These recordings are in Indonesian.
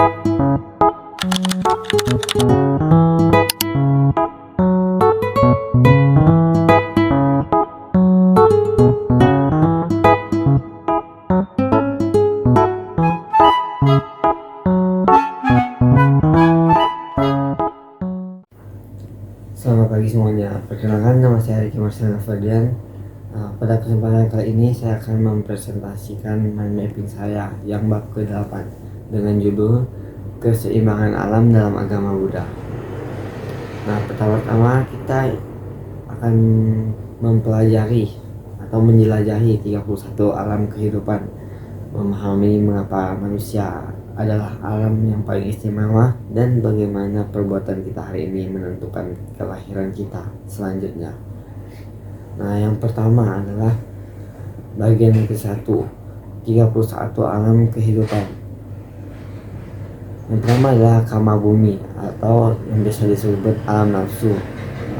Selamat pagi semuanya. Perkenalkan, nama saya Ricky Marcelino Ferdian. Pada kesempatan kali ini saya akan mempresentasikan mind mapping saya yang bab ke-8 dengan judul Keseimbangan Alam dalam Agama Buddha. Nah, pertama-tama kita akan mempelajari atau menjelajahi 31 alam kehidupan, memahami mengapa manusia adalah alam yang paling istimewa dan bagaimana perbuatan kita hari ini menentukan kelahiran kita selanjutnya. Nah, yang pertama adalah bagian ke-1, 31 alam kehidupan. Yang pertama adalah kama bumi atau yang biasa disebut alam nafsu.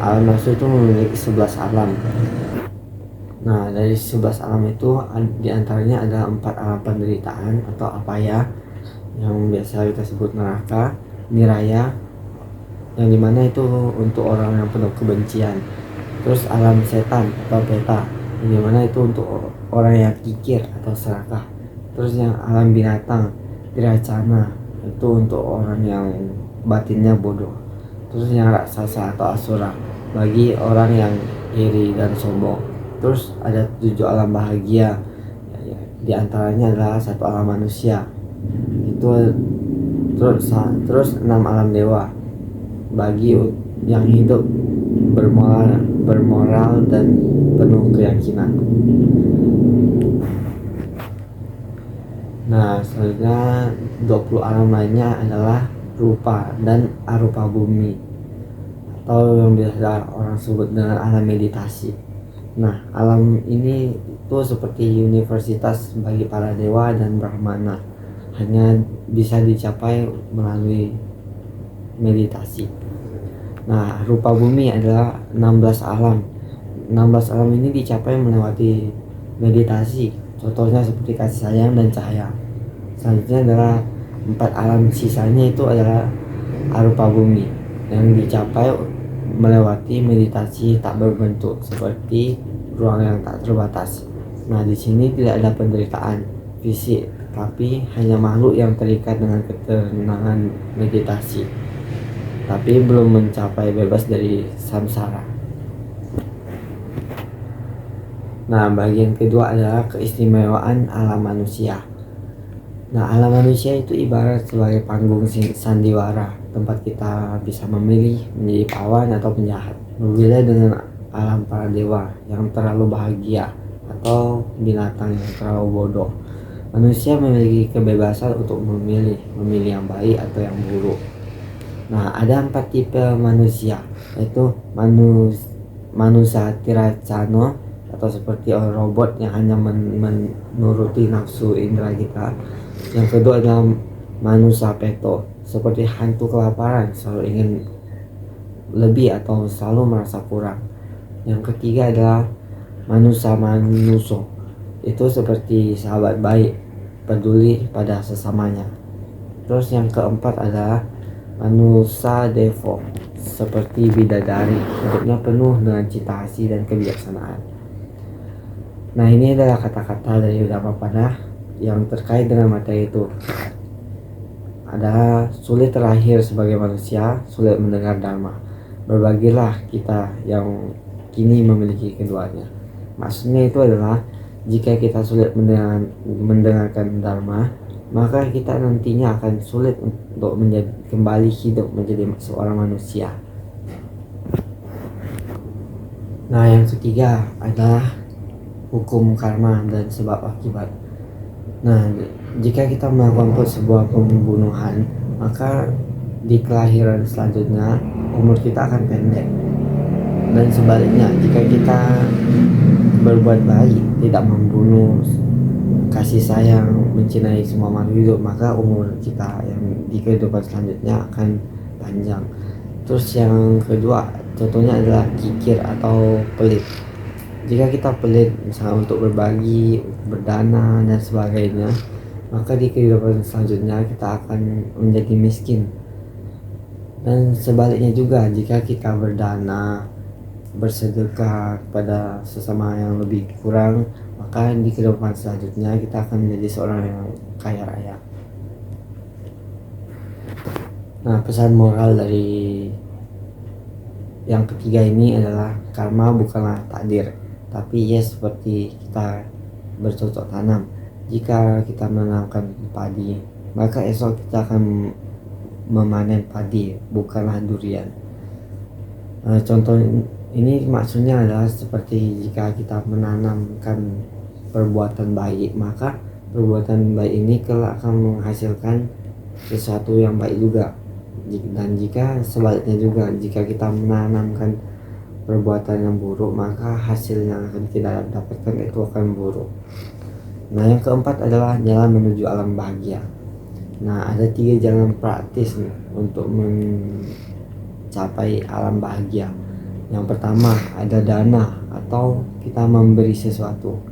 Alam nafsu itu memiliki 11 alam. Nah, dari 11 alam itu diantaranya ada 4 alam penderitaan atau apaya, yang biasa kita sebut neraka, niraya, yang dimana itu untuk orang yang penuh kebencian. Terus alam setan atau peta, yang dimana itu untuk orang yang kikir atau serakah. Terus yang alam binatang, diracana, itu untuk orang yang batinnya bodoh. Terus yang raksasa atau asura, bagi orang yang iri dan sombong. Terus ada 7 alam bahagia, diantaranya adalah 1 alam manusia, itu terus 6 alam dewa bagi yang hidup bermoral dan penuh keyakinan. Nah, selanjutnya 20 alam lainnya adalah rupa dan arupa bumi, atau yang biasa orang sebut dengan alam meditasi. Nah, alam ini itu seperti universitas bagi para dewa dan brahmana, hanya bisa dicapai melalui meditasi. Nah, rupa bumi adalah 16 alam. 16 alam ini dicapai melewati meditasi. Contohnya seperti kasih sayang dan cahaya. Selanjutnya adalah 4 alam sisanya itu adalah arupa bumi, yang dicapai melewati meditasi tak berbentuk seperti ruang yang tak terbatas. Nah, di sini tidak ada penderitaan fisik, tapi hanya makhluk yang terikat dengan ketenangan meditasi, tapi belum mencapai bebas dari samsara. Nah, bagian kedua adalah keistimewaan alam manusia. Nah, alam manusia itu ibarat sebagai panggung sandiwara, tempat kita bisa memilih menjadi pahlawan atau penjahat. Berbeda dengan alam para dewa yang terlalu bahagia atau binatang yang terlalu bodoh. Manusia memiliki kebebasan untuk memilih yang baik atau yang buruk. Nah, ada 4 tipe manusia, yaitu manusia tiracano atau seperti robot yang hanya menuruti nafsu indera kita. Yang kedua adalah manusia peto, seperti hantu kelaparan, selalu ingin lebih atau selalu merasa kurang. Yang ketiga adalah manusia manuso, itu seperti sahabat baik, peduli pada sesamanya. Terus yang keempat adalah manusia devo, seperti bidadari, hidupnya penuh dengan cita kasih dan kebijaksanaan. Nah, ini adalah kata-kata dari Dhammapada yang terkait dengan materi itu. Adalah sulit terlahir sebagai manusia, sulit mendengar dharma. Berbagilah kita yang kini memiliki keduanya. Maksudnya itu adalah jika kita sulit mendengarkan dharma, maka kita nantinya akan sulit untuk kembali hidup menjadi seorang manusia. Nah, yang ketiga adalah hukum karma dan sebab akibat. Nah, jika kita melakukan sebuah pembunuhan, maka di kelahiran selanjutnya umur kita akan pendek. Dan sebaliknya, jika kita berbuat baik, tidak membunuh, kasih sayang, mencintai semua makhluk hidup, maka umur kita yang di kehidupan selanjutnya akan panjang. Terus yang kedua, contohnya adalah kikir atau pelit. Jika kita pelit misalnya untuk berbagi, berdana dan sebagainya, maka di kehidupan selanjutnya kita akan menjadi miskin. Dan sebaliknya juga, jika kita berdana, bersedekah kepada sesama yang lebih kurang, maka di kehidupan selanjutnya kita akan menjadi seorang yang kaya raya. Nah, pesan moral dari yang ketiga ini adalah karma bukanlah takdir, tapi ia seperti kita bercocok tanam. Jika kita menanamkan padi, maka esok kita akan memanen padi, bukanlah durian. Contoh ini maksudnya adalah seperti jika kita menanamkan perbuatan baik, maka perbuatan baik ini kelak akan menghasilkan sesuatu yang baik juga. Dan jika sebaliknya juga, jika kita menanamkan perbuatan yang buruk, maka hasil yang akan kita dapatkan itu akan buruk. Nah, yang keempat adalah jalan menuju alam bahagia. Nah, ada 3 jalan praktis nih untuk mencapai alam bahagia. Yang pertama ada dana, atau kita memberi sesuatu,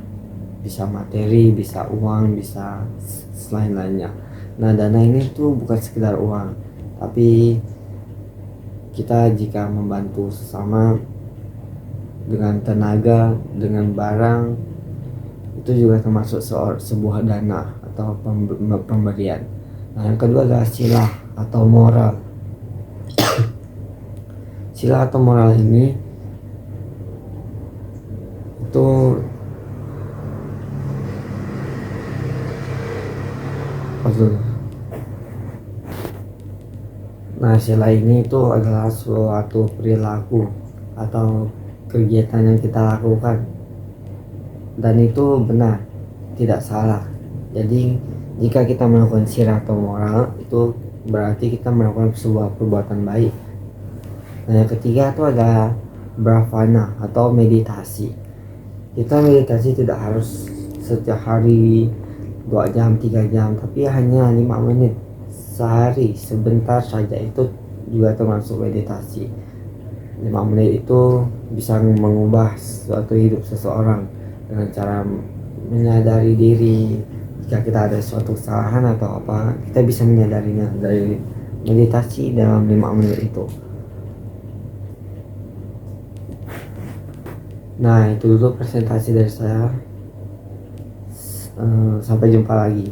bisa materi, bisa uang, bisa selain lainnya. Nah, dana ini tuh bukan sekedar uang, tapi kita jika membantu sesama dengan tenaga, dengan barang, itu juga termasuk sebuah dana atau pemberian. Nah, yang kedua adalah sila atau moral. Sila atau moral ini itu Nah, sila ini itu adalah suatu perilaku atau kegiatan yang kita lakukan, dan itu benar, tidak salah. Jadi jika kita melakukan sila atau moral, itu berarti kita melakukan sebuah perbuatan baik. Nah, yang ketiga itu ada bhavana atau meditasi. Kita meditasi tidak harus setiap hari 2 jam, 3 jam, tapi hanya 5 menit sehari, sebentar saja, itu juga termasuk meditasi. 5 menit itu bisa mengubah suatu hidup seseorang dengan cara menyadari diri. Jika kita ada suatu kesalahan atau apa, kita bisa menyadarinya dari meditasi dalam 5 menit itu. Nah, itu dulu presentasi dari saya. Sampai jumpa lagi.